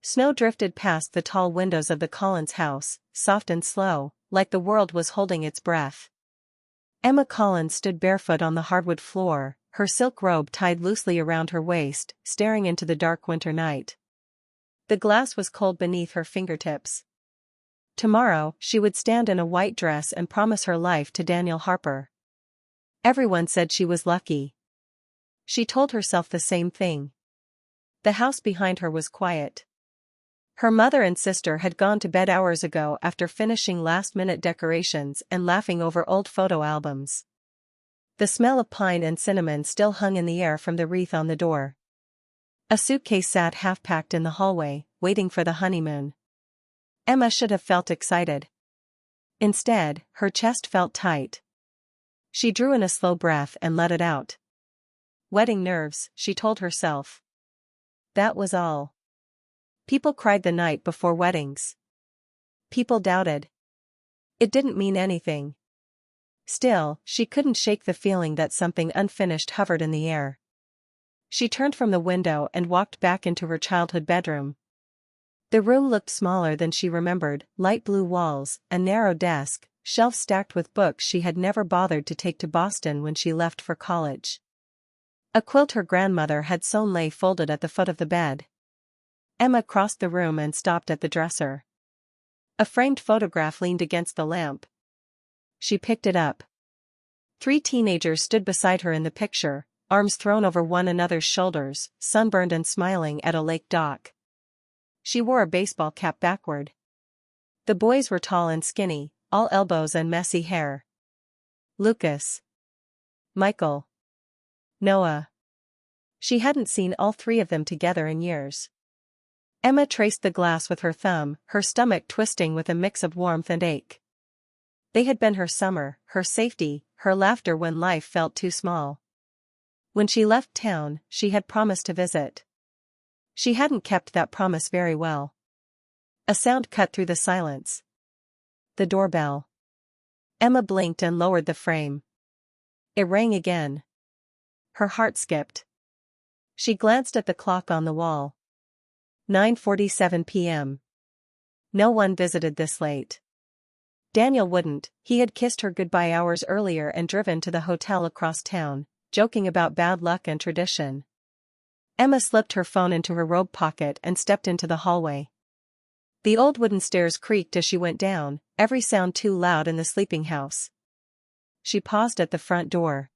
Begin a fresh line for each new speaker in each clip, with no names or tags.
Snow drifted past the tall windows of the Collins house, soft and slow, like the world was holding its breath. Emma Collins stood barefoot on the hardwood floor, her silk robe tied loosely around her waist, staring into the dark winter night. The glass was cold beneath her fingertips. Tomorrow, she would stand in a white dress and promise her life to Daniel Harper. Everyone said she was lucky. She told herself the same thing. The house behind her was quiet. Her mother and sister had gone to bed hours ago after finishing last-minute decorations and laughing over old photo albums. The smell of pine and cinnamon still hung in the air from the wreath on the door. A suitcase sat half-packed in the hallway, waiting for the honeymoon. Emma should have felt excited. Instead, her chest felt tight. She drew in a slow breath and let it out. Wedding nerves, she told herself. That was all. People cried the night before weddings. People doubted. It didn't mean anything. Still, she couldn't shake the feeling that something unfinished hovered in the air. She turned from the window and walked back into her childhood bedroom. The room looked smaller than she remembered, light blue walls, a narrow desk, shelves stacked with books she had never bothered to take to Boston when she left for college. A quilt her grandmother had sewn lay folded at the foot of the bed. Emma crossed the room and stopped at the dresser. A framed photograph leaned against the lamp. She picked it up. 3 teenagers stood beside her in the picture, arms thrown over one another's shoulders, sunburned and smiling at a lake dock. She wore a baseball cap backward. The boys were tall and skinny, all elbows and messy hair. Lucas. Michael. Noah. She hadn't seen all 3 of them together in years. Emma traced the glass with her thumb, her stomach twisting with a mix of warmth and ache. They had been her summer, her safety, her laughter when life felt too small. When she left town, she had promised to visit. She hadn't kept that promise very well. A sound cut through the silence. The doorbell. Emma blinked and lowered the frame. It rang again. Her heart skipped. She glanced at the clock on the wall. 9:47 p.m. No one visited this late. Daniel wouldn't, he had kissed her goodbye hours earlier and driven to the hotel across town, joking about bad luck and tradition. Emma slipped her phone into her robe pocket and stepped into the hallway. The old wooden stairs creaked as she went down, every sound too loud in the sleeping house. She paused at the front door.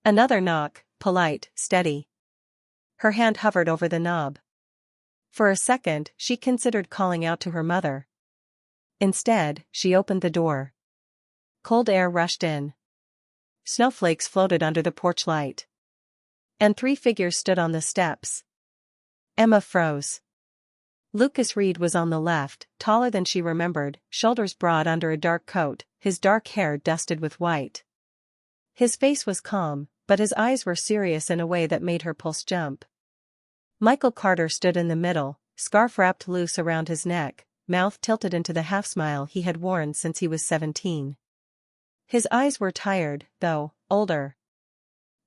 Another knock, polite, steady. Her hand hovered over the knob. For a second, she considered calling out to her mother. Instead, she opened the door. Cold air rushed in. Snowflakes floated under the porch light. And 3 figures stood on the steps. Emma froze. Lucas Reed was on the left, taller than she remembered, shoulders broad under a dark coat, his dark hair dusted with white. His face was calm, but his eyes were serious in a way that made her pulse jump. Michael Carter stood in the middle, scarf wrapped loose around his neck, mouth tilted into the half-smile he had worn since he was 17. His eyes were tired, though, older.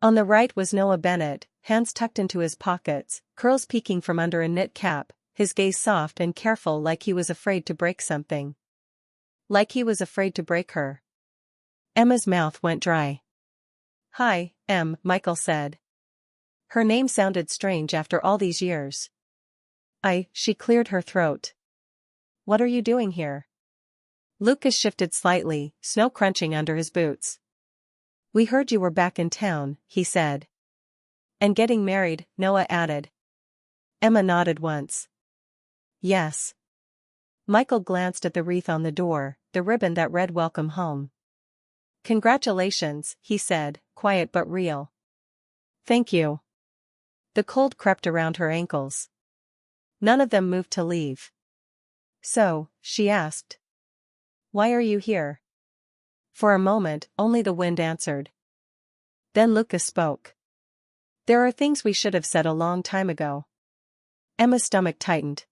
On the right was Noah Bennett, hands tucked into his pockets, curls peeking from under a knit cap, his gaze soft and careful like he was afraid to break something. Like he was afraid to break her. Emma's mouth went dry. "Hi, Michael said. Her name sounded strange after all these years. She cleared her throat. What are you doing here?" Lucas shifted slightly, snow crunching under his boots. "We heard you were back in town," he said. "And getting married," Noah added. Emma nodded once. "Yes." Michael glanced at the wreath on the door, the ribbon that read "Welcome Home." "Congratulations," he said, quiet but real. "Thank you." The cold crept around her ankles. None of them moved to leave. "So," she asked. "Why are you here?" For a moment, only the wind answered. Then Lucas spoke. "There are things we should have said a long time ago." Emma's stomach tightened.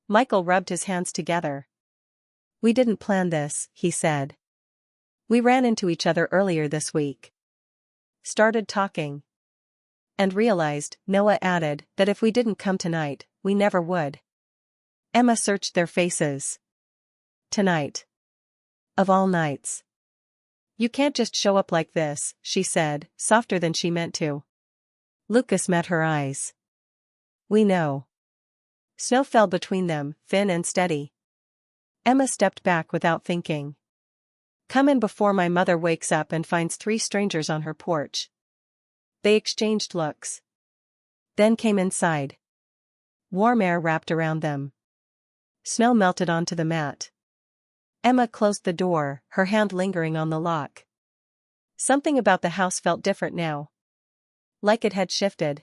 Michael rubbed his hands together. "We didn't plan this," he said. "We ran into each other earlier this week. Started talking. And realized," Noah added, "that if we didn't come tonight, we never would." Emma searched their faces. Tonight. Of all nights. You can't just show up like this, she said, softer than she meant to. Lucas met her eyes. We know. Snow fell between them, thin and steady. Emma stepped back without thinking. Come in before my mother wakes up and finds 3 strangers on her porch. They exchanged looks. Then came inside. Warm air wrapped around them. Snow melted onto the mat. Emma closed the door, her hand lingering on the lock. Something about the house felt different now. Like it had shifted.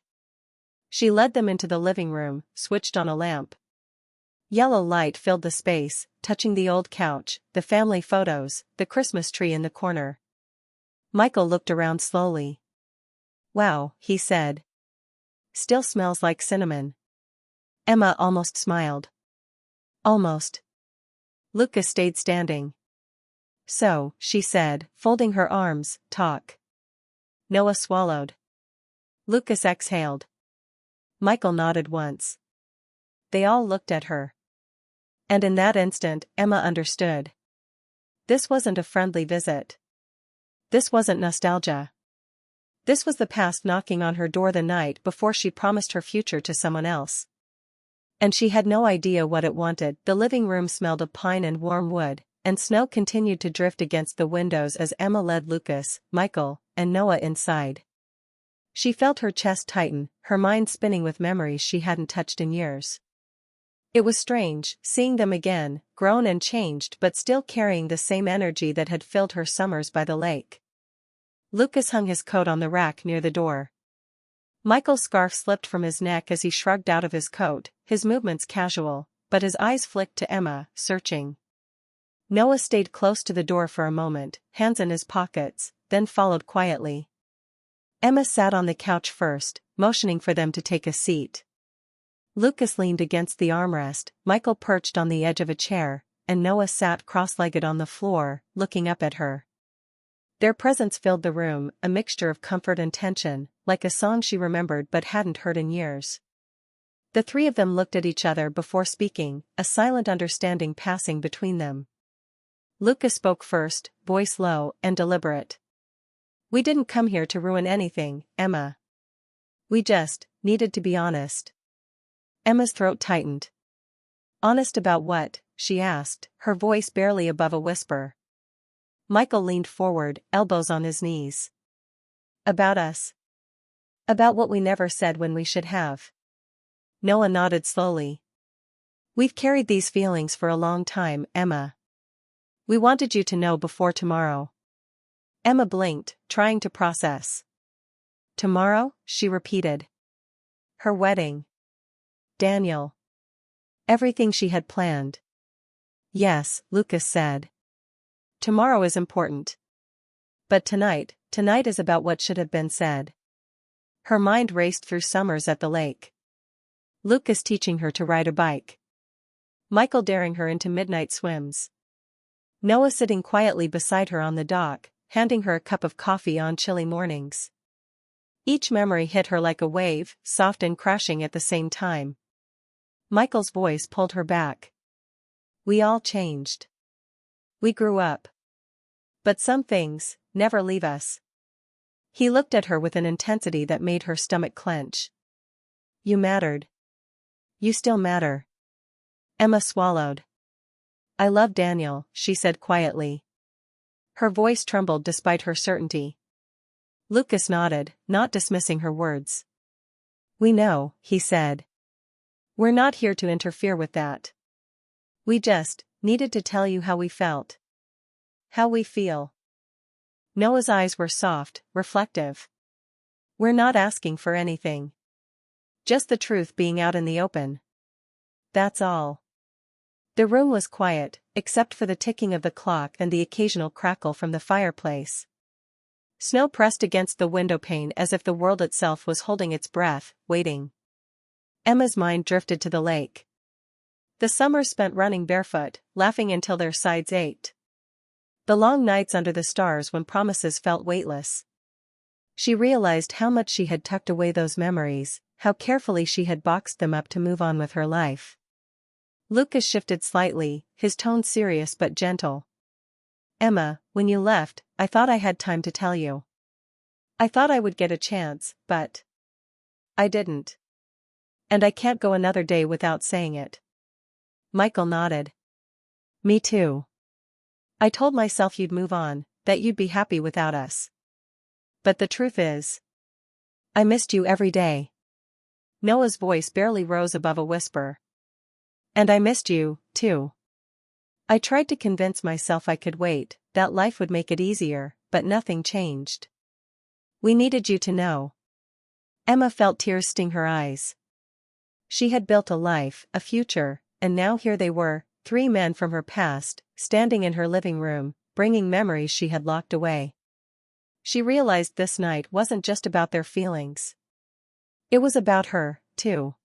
She led them into the living room, switched on a lamp. Yellow light filled the space, touching the old couch, the family photos, the Christmas tree in the corner. Michael looked around slowly. Wow, he said. Still smells like cinnamon. Emma almost smiled. Almost. Lucas stayed standing. So, she said, folding her arms, talk. Noah swallowed. Lucas exhaled. Michael nodded once. They all looked at her. And in that instant, Emma understood. This wasn't a friendly visit. This wasn't nostalgia. This was the past knocking on her door the night before she promised her future to someone else. And she had no idea what it wanted. The living room smelled of pine and warm wood, and snow continued to drift against the windows as Emma led Lucas, Michael, and Noah inside. She felt her chest tighten, her mind spinning with memories she hadn't touched in years. It was strange, seeing them again, grown and changed but still carrying the same energy that had filled her summers by the lake. Lucas hung his coat on the rack near the door. Michael's scarf slipped from his neck as he shrugged out of his coat, his movements casual, but his eyes flicked to Emma, searching. Noah stayed close to the door for a moment, hands in his pockets, then followed quietly. Emma sat on the couch first, motioning for them to take a seat. Lucas leaned against the armrest, Michael perched on the edge of a chair, and Noah sat cross-legged on the floor, looking up at her. Their presence filled the room, a mixture of comfort and tension, like a song she remembered but hadn't heard in years. The 3 of them looked at each other before speaking, a silent understanding passing between them. Lucas spoke first, voice low and deliberate. We didn't come here to ruin anything, Emma. We just needed to be honest. Emma's throat tightened. Honest about what? She asked, her voice barely above a whisper. Michael leaned forward, elbows on his knees. About us. About what we never said when we should have. Noah nodded slowly. We've carried these feelings for a long time, Emma. We wanted you to know before tomorrow. Emma blinked, trying to process. Tomorrow, she repeated. Her wedding. Daniel. Everything she had planned. Yes, Lucas said. Tomorrow is important. But tonight is about what should have been said. Her mind raced through summers at the lake. Lucas teaching her to ride a bike. Michael daring her into midnight swims. Noah sitting quietly beside her on the dock, handing her a cup of coffee on chilly mornings. Each memory hit her like a wave, soft and crashing at the same time. Michael's voice pulled her back. We all changed. We grew up. But some things never leave us. He looked at her with an intensity that made her stomach clench. You mattered. You still matter. Emma swallowed. I love Daniel, she said quietly. Her voice trembled despite her certainty. Lucas nodded, not dismissing her words. We know, he said. We're not here to interfere with that. We just needed to tell you how we felt. How we feel. Noah's eyes were soft, reflective. We're not asking for anything. Just the truth being out in the open. That's all. The room was quiet, except for the ticking of the clock and the occasional crackle from the fireplace. Snow pressed against the windowpane as if the world itself was holding its breath, waiting. Emma's mind drifted to the lake. The summers spent running barefoot, laughing until their sides ached. The long nights under the stars when promises felt weightless. She realized how much she had tucked away those memories, how carefully she had boxed them up to move on with her life. Lucas shifted slightly, his tone serious but gentle. Emma, when you left, I thought I had time to tell you. I thought I would get a chance, but I didn't. And I can't go another day without saying it. Michael nodded. Me too. I told myself you'd move on, that you'd be happy without us. But the truth is, I missed you every day. Noah's voice barely rose above a whisper. And I missed you, too. I tried to convince myself I could wait, that life would make it easier, but nothing changed. We needed you to know. Emma felt tears sting her eyes. She had built a life, a future, and now here they were, 3 men from her past, standing in her living room, bringing memories she had locked away. She realized this night wasn't just about their feelings. It was about her, too.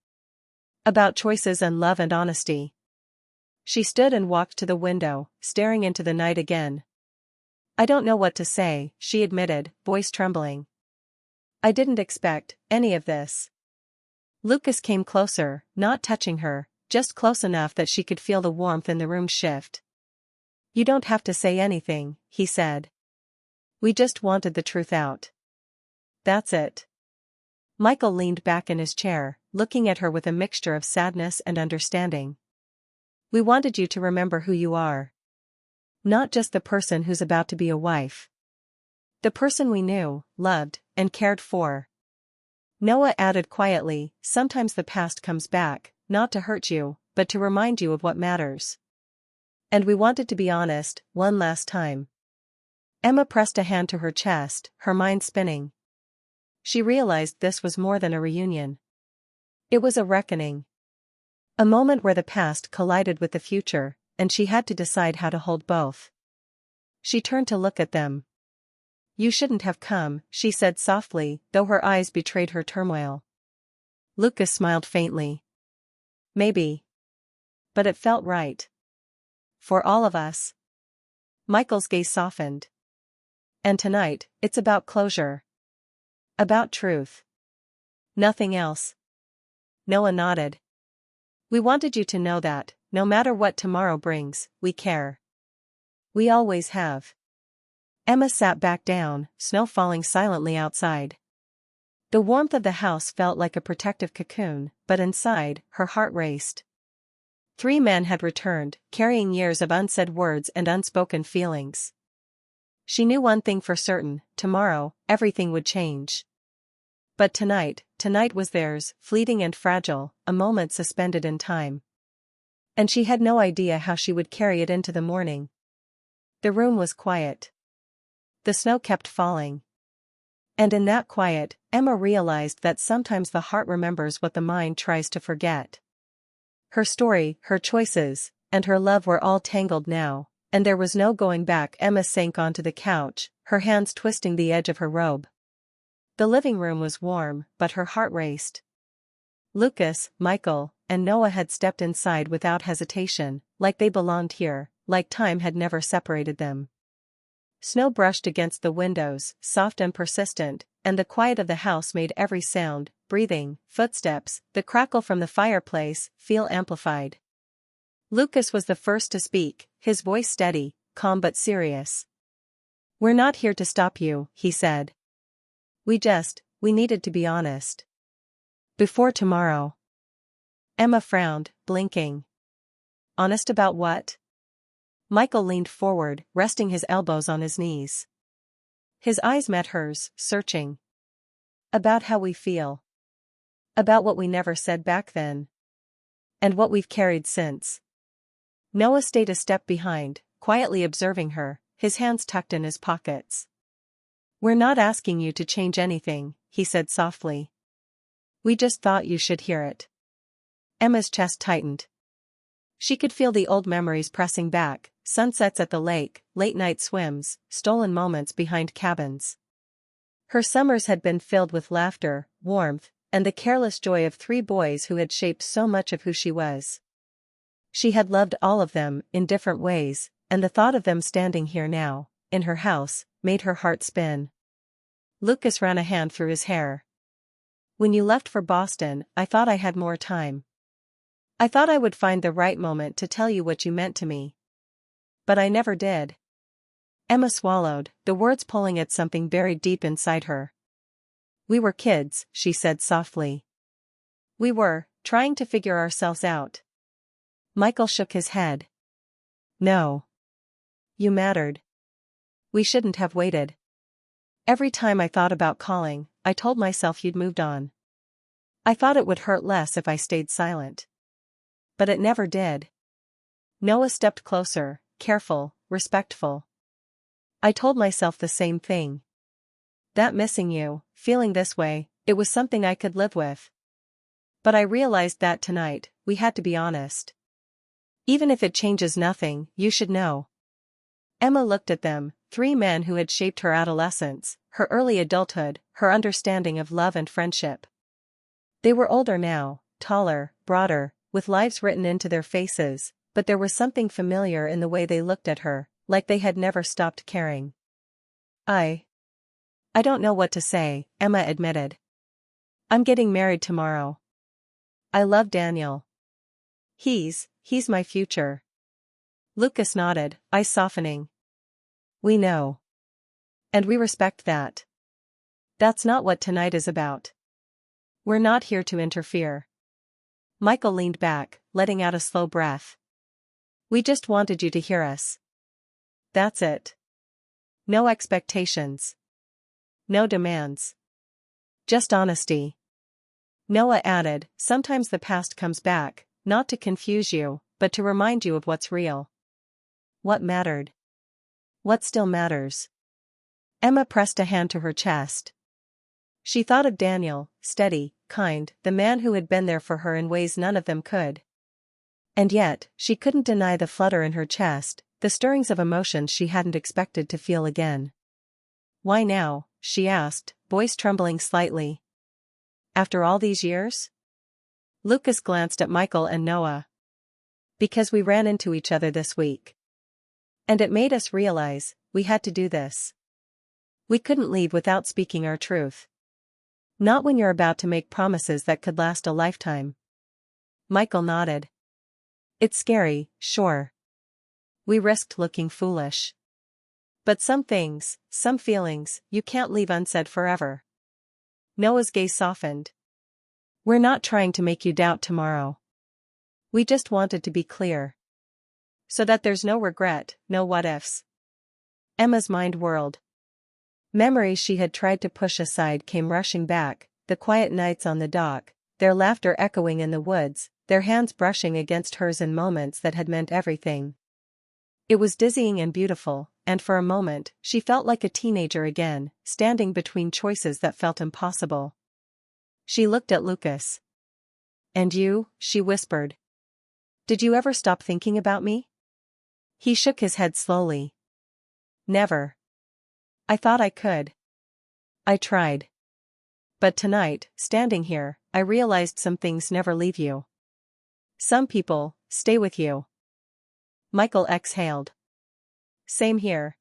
About choices and love and honesty. She stood and walked to the window, staring into the night again. I don't know what to say, she admitted, voice trembling. I didn't expect any of this. Lucas came closer, not touching her, just close enough that she could feel the warmth in the room shift. You don't have to say anything, he said. We just wanted the truth out. That's it. Michael leaned back in his chair, looking at her with a mixture of sadness and understanding. We wanted you to remember who you are. Not just the person who's about to be a wife. The person we knew, loved, and cared for. Noah added quietly, sometimes the past comes back, not to hurt you, but to remind you of what matters. And we wanted to be honest, one last time. Emma pressed a hand to her chest, her mind spinning. She realized this was more than a reunion. It was a reckoning. A moment where the past collided with the future, and she had to decide how to hold both. She turned to look at them. You shouldn't have come, she said softly, though her eyes betrayed her turmoil. Lucas smiled faintly. Maybe. But it felt right. For all of us. Michael's gaze softened. And tonight, it's about closure. About truth. Nothing else. Noah nodded. We wanted you to know that, no matter what tomorrow brings, we care. We always have. Emma sat back down, snow falling silently outside. The warmth of the house felt like a protective cocoon, but inside, her heart raced. 3 men had returned, carrying years of unsaid words and unspoken feelings. She knew one thing for certain, tomorrow, everything would change. But tonight was theirs, fleeting and fragile, a moment suspended in time. And she had no idea how she would carry it into the morning. The room was quiet. The snow kept falling. And in that quiet, Emma realized that sometimes the heart remembers what the mind tries to forget. Her story, her choices, and her love were all tangled now, and there was no going back. Emma sank onto the couch, her hands twisting the edge of her robe. The living room was warm, but her heart raced. Lucas, Michael, and Noah had stepped inside without hesitation, like they belonged here, like time had never separated them. Snow brushed against the windows, soft and persistent, and the quiet of the house made every sound, breathing, footsteps, the crackle from the fireplace, feel amplified. Lucas was the first to speak, his voice steady, calm but serious. We're not here to stop you, he said. We needed to be honest. Before tomorrow. Emma frowned, blinking. Honest about what? Michael leaned forward, resting his elbows on his knees. His eyes met hers, searching. About how we feel. About what we never said back then. And what we've carried since. Noah stayed a step behind, quietly observing her, his hands tucked in his pockets. We're not asking you to change anything, he said softly. We just thought you should hear it. Emma's chest tightened. She could feel the old memories pressing back, sunsets at the lake, late-night swims, stolen moments behind cabins. Her summers had been filled with laughter, warmth, and the careless joy of 3 boys who had shaped so much of who she was. She had loved all of them, in different ways, and the thought of them standing here now, in her house, made her heart spin. Lucas ran a hand through his hair. When you left for Boston, I thought I had more time. I thought I would find the right moment to tell you what you meant to me. But I never did. Emma swallowed, the words pulling at something buried deep inside her. We were kids, she said softly. We were, trying to figure ourselves out. Michael shook his head. No. You mattered. We shouldn't have waited. Every time I thought about calling, I told myself you'd moved on. I thought it would hurt less if I stayed silent. But it never did. Noah stepped closer, careful, respectful. I told myself the same thing. That missing you, feeling this way, it was something I could live with. But I realized that tonight, we had to be honest. Even if it changes nothing, you should know. Emma looked at them, three men who had shaped her adolescence, her early adulthood, her understanding of love and friendship. They were older now, taller, broader, with lives written into their faces, but there was something familiar in the way they looked at her, like they had never stopped caring. I don't know what to say, Emma admitted. I'm getting married tomorrow. I love Daniel. He's my future. Lucas nodded, eyes softening. We know. And we respect that. That's not what tonight is about. We're not here to interfere. Michael leaned back, letting out a slow breath. We just wanted you to hear us. That's it. No expectations. No demands. Just honesty. Noah added, sometimes the past comes back, not to confuse you, but to remind you of what's real. What mattered? What still matters? Emma pressed a hand to her chest. She thought of Daniel, steady, kind, the man who had been there for her in ways none of them could. And yet, she couldn't deny the flutter in her chest, the stirrings of emotions she hadn't expected to feel again. Why now? She asked, voice trembling slightly. After all these years? Lucas glanced at Michael and Noah. Because we ran into each other this week. And it made us realize, we had to do this. We couldn't leave without speaking our truth. Not when you're about to make promises that could last a lifetime. Michael nodded. It's scary, sure. We risked looking foolish. But some things, some feelings, you can't leave unsaid forever. Noah's gaze softened. We're not trying to make you doubt tomorrow. We just wanted to be clear. So that there's no regret, no what-ifs. Emma's mind whirled. Memories she had tried to push aside came rushing back, the quiet nights on the dock, their laughter echoing in the woods, their hands brushing against hers in moments that had meant everything. It was dizzying and beautiful, and for a moment, she felt like a teenager again, standing between choices that felt impossible. She looked at Lucas. And you, she whispered. Did you ever stop thinking about me? He shook his head slowly. Never. I thought I could. I tried. But tonight, standing here, I realized some things never leave you. Some people stay with you. Michael exhaled. Same here.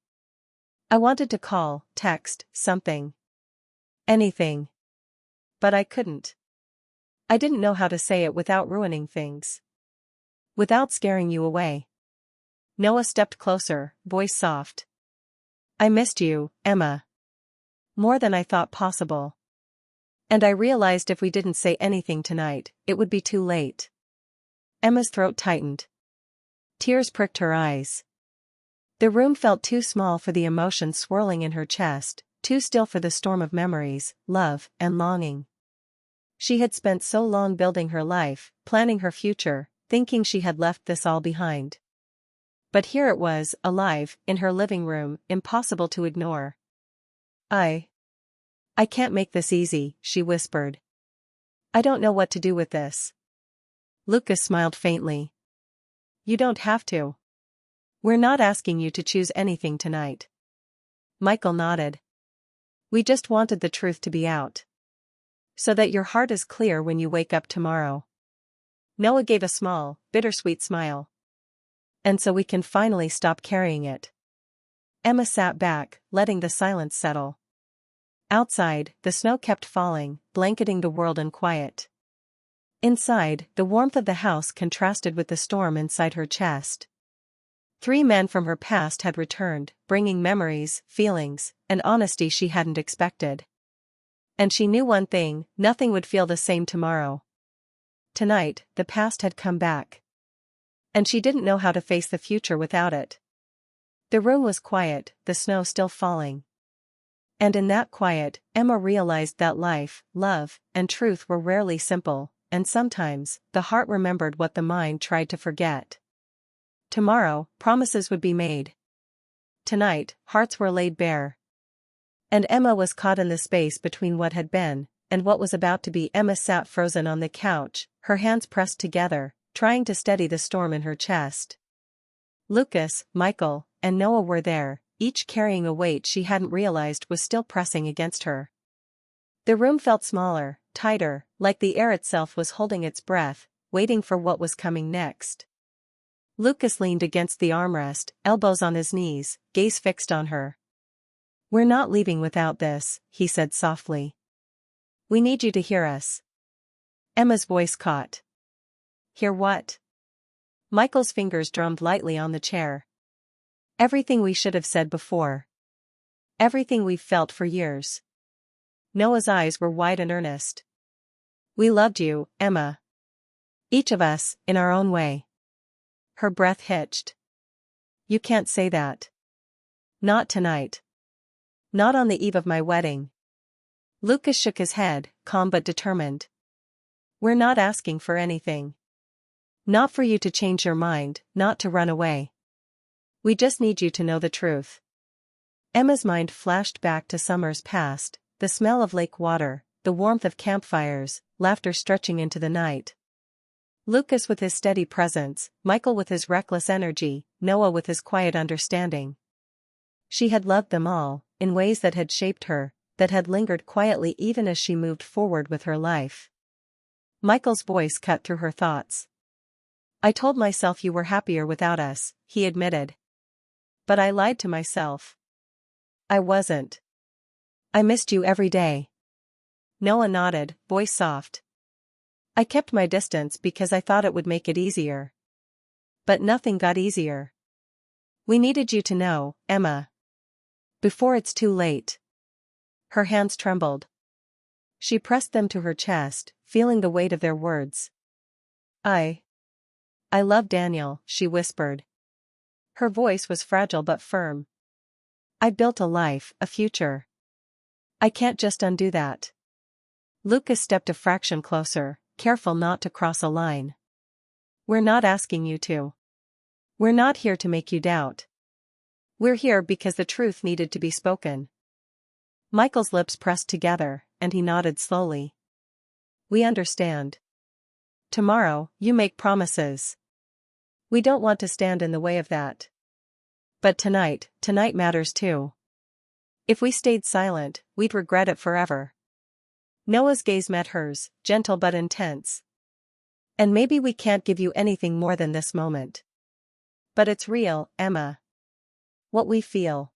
I wanted to call, text, something. Anything. But I couldn't. I didn't know how to say it without ruining things. Without scaring you away. Noah stepped closer, voice soft. I missed you, Emma. More than I thought possible. And I realized if we didn't say anything tonight, it would be too late. Emma's throat tightened. Tears pricked her eyes. The room felt too small for the emotions swirling in her chest, too still for the storm of memories, love, and longing. She had spent so long building her life, planning her future, thinking she had left this all behind. But here it was, alive, in her living room, impossible to ignore. I can't make this easy, she whispered. I don't know what to do with this. Lucas smiled faintly. You don't have to. We're not asking you to choose anything tonight. Michael nodded. We just wanted the truth to be out. So that your heart is clear when you wake up tomorrow. Noah gave a small, bittersweet smile. And so we can finally stop carrying it. Emma sat back, letting the silence settle. Outside, the snow kept falling, blanketing the world in quiet. Inside, the warmth of the house contrasted with the storm inside her chest. 3 men from her past had returned, bringing memories, feelings, and honesty she hadn't expected. And she knew one thing: nothing would feel the same tomorrow. Tonight, the past had come back. And she didn't know how to face the future without it. The room was quiet, the snow still falling. And in that quiet, Emma realized that life, love, and truth were rarely simple, and sometimes, the heart remembered what the mind tried to forget. Tomorrow, promises would be made. Tonight, hearts were laid bare. And Emma was caught in the space between what had been and what was about to be. Emma sat frozen on the couch, her hands pressed together, trying to steady the storm in her chest. Lucas, Michael, and Noah were there, each carrying a weight she hadn't realized was still pressing against her. The room felt smaller, tighter, like the air itself was holding its breath, waiting for what was coming next. Lucas leaned against the armrest, elbows on his knees, gaze fixed on her. "We're not leaving without this," he said softly. "We need you to hear us." Emma's voice caught. "Hear what?" Michael's fingers drummed lightly on the chair. "Everything we should have said before. Everything we've felt for years." Noah's eyes were wide and earnest. "We loved you, Emma. Each of us, in our own way." Her breath hitched. "You can't say that. Not tonight. Not on the eve of my wedding." Lucas shook his head, calm but determined. "We're not asking for anything. Not for you to change your mind, not to run away. We just need you to know the truth." Emma's mind flashed back to summers past, the smell of lake water, the warmth of campfires, laughter stretching into the night. Lucas with his steady presence, Michael with his reckless energy, Noah with his quiet understanding. She had loved them all, in ways that had shaped her, that had lingered quietly even as she moved forward with her life. Michael's voice cut through her thoughts. "I told myself you were happier without us," he admitted. "But I lied to myself. I wasn't. I missed you every day." Noah nodded, voice soft. "I kept my distance because I thought it would make it easier. But nothing got easier. We needed you to know, Emma. Before it's too late." Her hands trembled. She pressed them to her chest, feeling the weight of their words. I love Daniel," she whispered. Her voice was fragile but firm. "I built a life, a future. I can't just undo that." Lucas stepped a fraction closer, careful not to cross a line. "We're not asking you to. We're not here to make you doubt. We're here because the truth needed to be spoken." Michael's lips pressed together, and he nodded slowly. "We understand. Tomorrow, you make promises. We don't want to stand in the way of that. But tonight matters too. If we stayed silent, we'd regret it forever." Noah's gaze met hers, gentle but intense. "And maybe we can't give you anything more than this moment. But it's real, Emma. What we feel.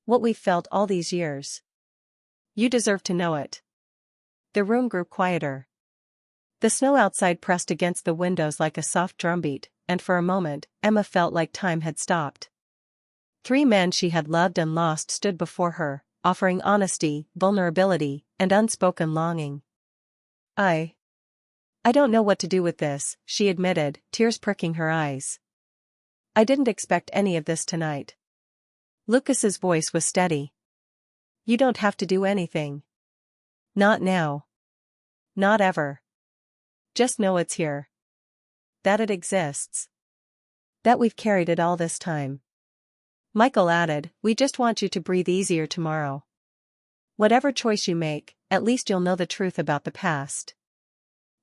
What we've felt all these years. You deserve to know it." The room grew quieter. The snow outside pressed against the windows like a soft drumbeat, and for a moment, Emma felt like time had stopped. 3 men she had loved and lost stood before her, offering honesty, vulnerability, and unspoken longing. I don't know what to do with this," she admitted, tears pricking her eyes. "I didn't expect any of this tonight." Lucas's voice was steady. "You don't have to do anything. Not now. Not ever. Just know it's here. That it exists. That we've carried it all this time." Michael added, "We just want you to breathe easier tomorrow. Whatever choice you make, at least you'll know the truth about the past."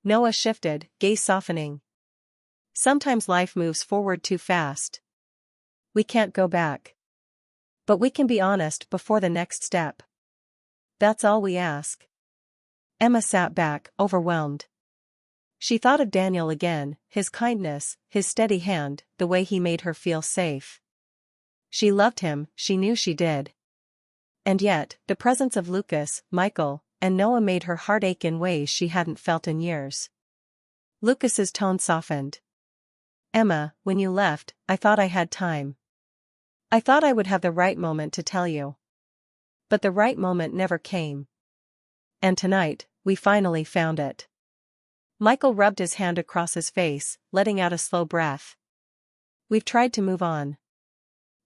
Noah shifted, gaze softening. "Sometimes life moves forward too fast. We can't go back. But we can be honest before the next step. That's all we ask." Emma sat back, overwhelmed. She thought of Daniel again, his kindness, his steady hand, the way he made her feel safe. She loved him, she knew she did. And yet, the presence of Lucas, Michael, and Noah made her heart ache in ways she hadn't felt in years. Lucas's tone softened. Emma, when you left, I thought I had time. I thought I would have the right moment to tell you. But the right moment never came. And tonight, we finally found it. Michael rubbed his hand across his face, letting out a slow breath. We've tried to move on.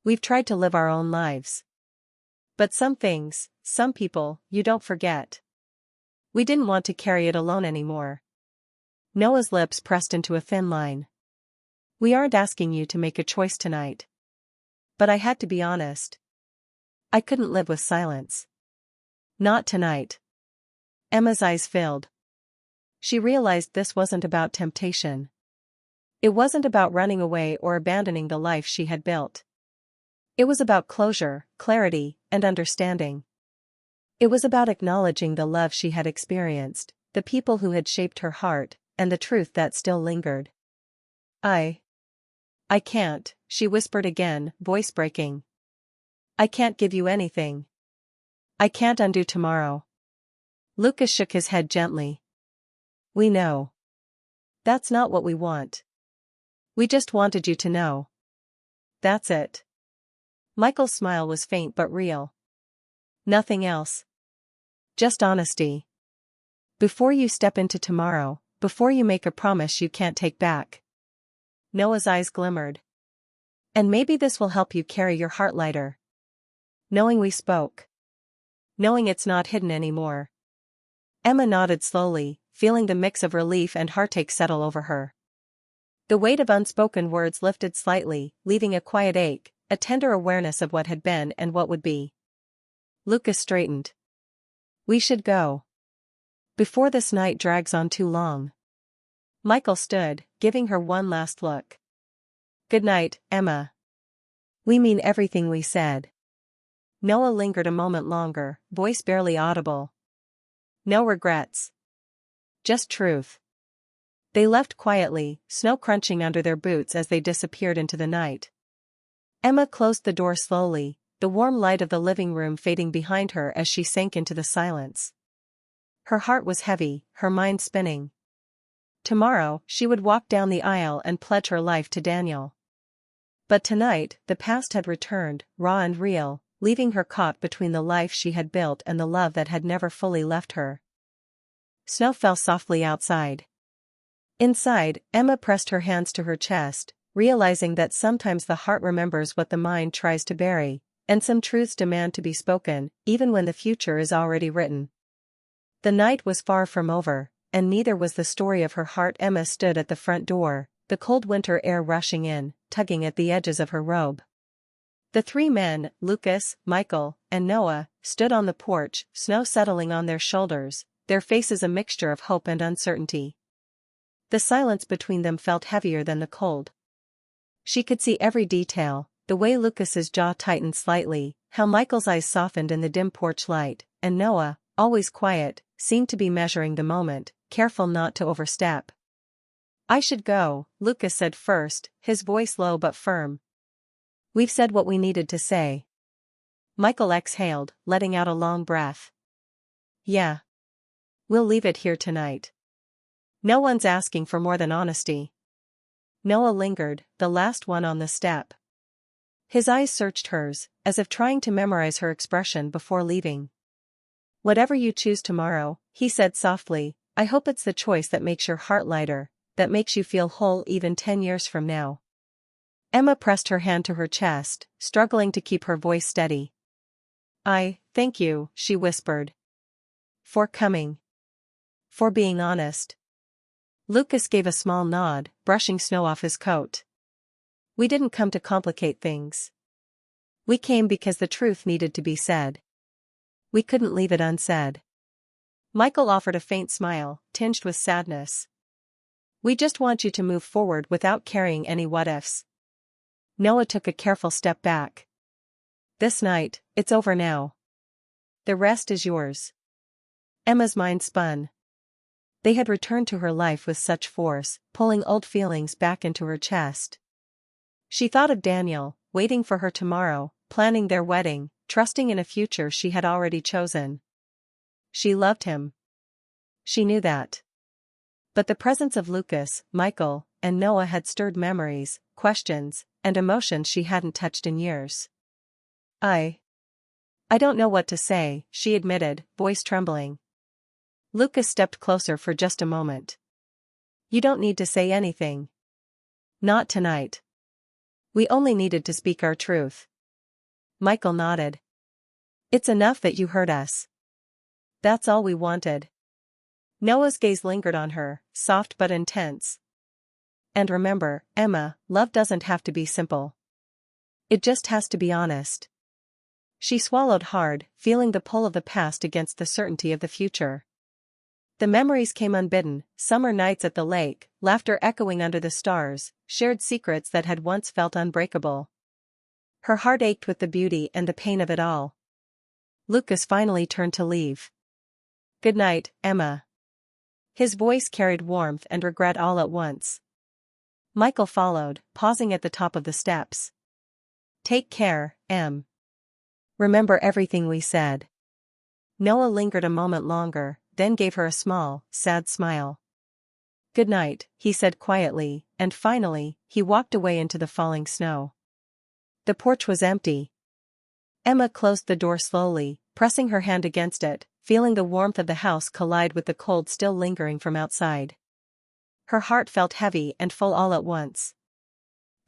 We've tried to live our own lives. But some things, some people, you don't forget. We didn't want to carry it alone anymore. Noah's lips pressed into a thin line. We aren't asking you to make a choice tonight. But I had to be honest. I couldn't live with silence. Not tonight. Emma's eyes filled. She realized this wasn't about temptation. It wasn't about running away or abandoning the life she had built. It was about closure, clarity, and understanding. It was about acknowledging the love she had experienced, the people who had shaped her heart, and the truth that still lingered. I can't, she whispered again, voice breaking. I can't give you anything. I can't undo tomorrow. Lucas shook his head gently. We know. That's not what we want. We just wanted you to know. That's it. Michael's smile was faint but real. Nothing else. Just honesty. Before you step into tomorrow, before you make a promise you can't take back. Noah's eyes glimmered. And maybe this will help you carry your heart lighter. Knowing we spoke. Knowing it's not hidden anymore. Emma nodded slowly, feeling the mix of relief and heartache settle over her. The weight of unspoken words lifted slightly, leaving a quiet ache, a tender awareness of what had been and what would be. Lucas straightened. We should go. Before this night drags on too long. Michael stood, giving her one last look. Good night, Emma. We mean everything we said. Noah lingered a moment longer, voice barely audible. No regrets. Just truth. They left quietly, snow crunching under their boots as they disappeared into the night. Emma closed the door slowly, the warm light of the living room fading behind her as she sank into the silence. Her heart was heavy, her mind spinning. Tomorrow, she would walk down the aisle and pledge her life to Daniel. But tonight, the past had returned, raw and real, leaving her caught between the life she had built and the love that had never fully left her. Snow fell softly outside. Inside, Emma pressed her hands to her chest, realizing that sometimes the heart remembers what the mind tries to bury, and some truths demand to be spoken, even when the future is already written. The night was far from over, and neither was the story of her heart. Emma stood at the front door, the cold winter air rushing in, tugging at the edges of her robe. The three men, Lucas, Michael, and Noah, stood on the porch, snow settling on their shoulders, their faces a mixture of hope and uncertainty. The silence between them felt heavier than the cold. She could see every detail, the way Lucas's jaw tightened slightly, how Michael's eyes softened in the dim porch light, and Noah, always quiet, seemed to be measuring the moment, careful not to overstep. I should go, Lucas said first, his voice low but firm. We've said what we needed to say. Michael exhaled, letting out a long breath. Yeah. We'll leave it here tonight. No one's asking for more than honesty. Noah lingered, the last one on the step. His eyes searched hers, as if trying to memorize her expression before leaving. Whatever you choose tomorrow, he said softly, I hope it's the choice that makes your heart lighter, that makes you feel whole even 10 years from now. Emma pressed her hand to her chest, struggling to keep her voice steady. Thank you, she whispered. For coming. For being honest. Lucas gave a small nod, brushing snow off his coat. We didn't come to complicate things. We came because the truth needed to be said. We couldn't leave it unsaid. Michael offered a faint smile, tinged with sadness. We just want you to move forward without carrying any what-ifs. Noah took a careful step back. This night, it's over now. The rest is yours. Emma's mind spun. They had returned to her life with such force, pulling old feelings back into her chest. She thought of Daniel, waiting for her tomorrow, planning their wedding, trusting in a future she had already chosen. She loved him. She knew that. But the presence of Lucas, Michael, and Noah had stirred memories, questions, and emotions she hadn't touched in years. I don't know what to say, she admitted, voice trembling. Lucas stepped closer for just a moment. You don't need to say anything. Not tonight. We only needed to speak our truth. Michael nodded. It's enough that you heard us. That's all we wanted. Noah's gaze lingered on her, soft but intense. And remember, Emma, love doesn't have to be simple. It just has to be honest. She swallowed hard, feeling the pull of the past against the certainty of the future. The memories came unbidden, summer nights at the lake, laughter echoing under the stars, shared secrets that had once felt unbreakable. Her heart ached with the beauty and the pain of it all. Lucas finally turned to leave. Good night, Emma. His voice carried warmth and regret all at once. Michael followed, pausing at the top of the steps. Take care, Em. Remember everything we said. Noah lingered a moment longer, then gave her a small, sad smile. Good night, he said quietly, and finally, he walked away into the falling snow. The porch was empty. Emma closed the door slowly, pressing her hand against it, feeling the warmth of the house collide with the cold still lingering from outside. Her heart felt heavy and full all at once.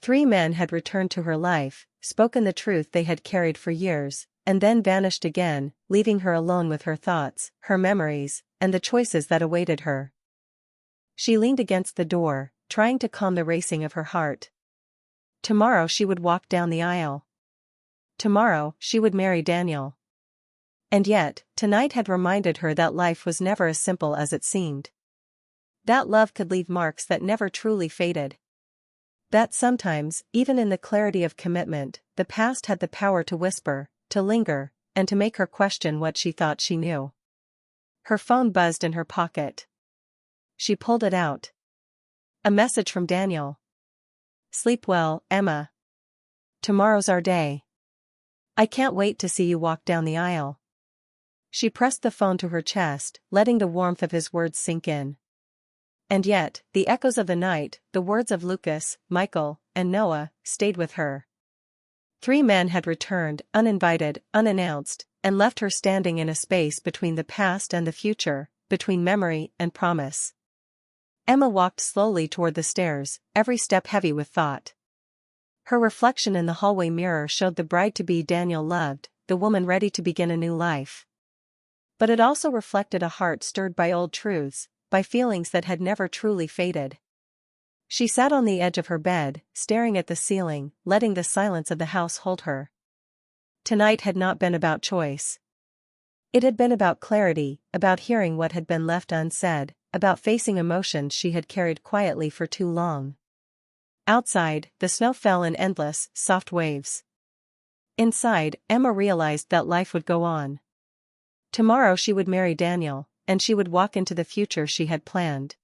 3 men had returned to her life, spoken the truth they had carried for years, and then vanished again, leaving her alone with her thoughts, her memories, and the choices that awaited her. She leaned against the door, trying to calm the racing of her heart. Tomorrow she would walk down the aisle. Tomorrow she would marry Daniel. And yet, tonight had reminded her that life was never as simple as it seemed. That love could leave marks that never truly faded. That sometimes, even in the clarity of commitment, the past had the power to whisper, to linger, and to make her question what she thought she knew. Her phone buzzed in her pocket. She pulled it out. A message from Daniel. Sleep well, Emma. Tomorrow's our day. I can't wait to see you walk down the aisle. She pressed the phone to her chest, letting the warmth of his words sink in. And yet, the echoes of the night, the words of Lucas, Michael, and Noah, stayed with her. 3 men had returned, uninvited, unannounced, and left her standing in a space between the past and the future, between memory and promise. Emma walked slowly toward the stairs, every step heavy with thought. Her reflection in the hallway mirror showed the bride-to-be Daniel loved, the woman ready to begin a new life. But it also reflected a heart stirred by old truths, by feelings that had never truly faded. She sat on the edge of her bed, staring at the ceiling, letting the silence of the house hold her. Tonight had not been about choice. It had been about clarity, about hearing what had been left unsaid, about facing emotions she had carried quietly for too long. Outside, the snow fell in endless, soft waves. Inside, Emma realized that life would go on. Tomorrow she would marry Daniel, and she would walk into the future she had planned.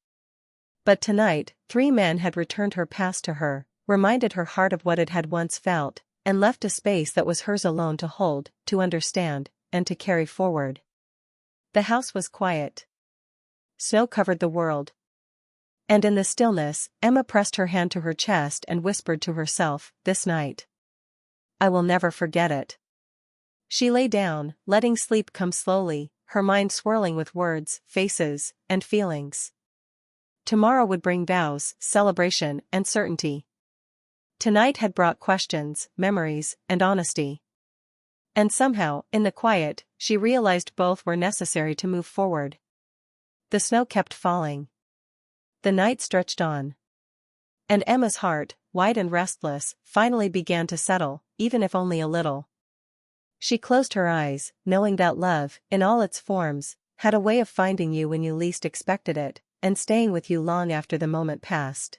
But tonight, 3 men had returned her past to her, reminded her heart of what it had once felt, and left a space that was hers alone to hold, to understand, and to carry forward. The house was quiet. Snow covered the world. And in the stillness, Emma pressed her hand to her chest and whispered to herself, this night. I will never forget it. She lay down, letting sleep come slowly, her mind swirling with words, faces, and feelings. Tomorrow would bring vows, celebration, and certainty. Tonight had brought questions, memories, and honesty. And somehow, in the quiet, she realized both were necessary to move forward. The snow kept falling. The night stretched on. And Emma's heart, wide and restless, finally began to settle, even if only a little. She closed her eyes, knowing that love, in all its forms, had a way of finding you when you least expected it, and staying with you long after the moment passed.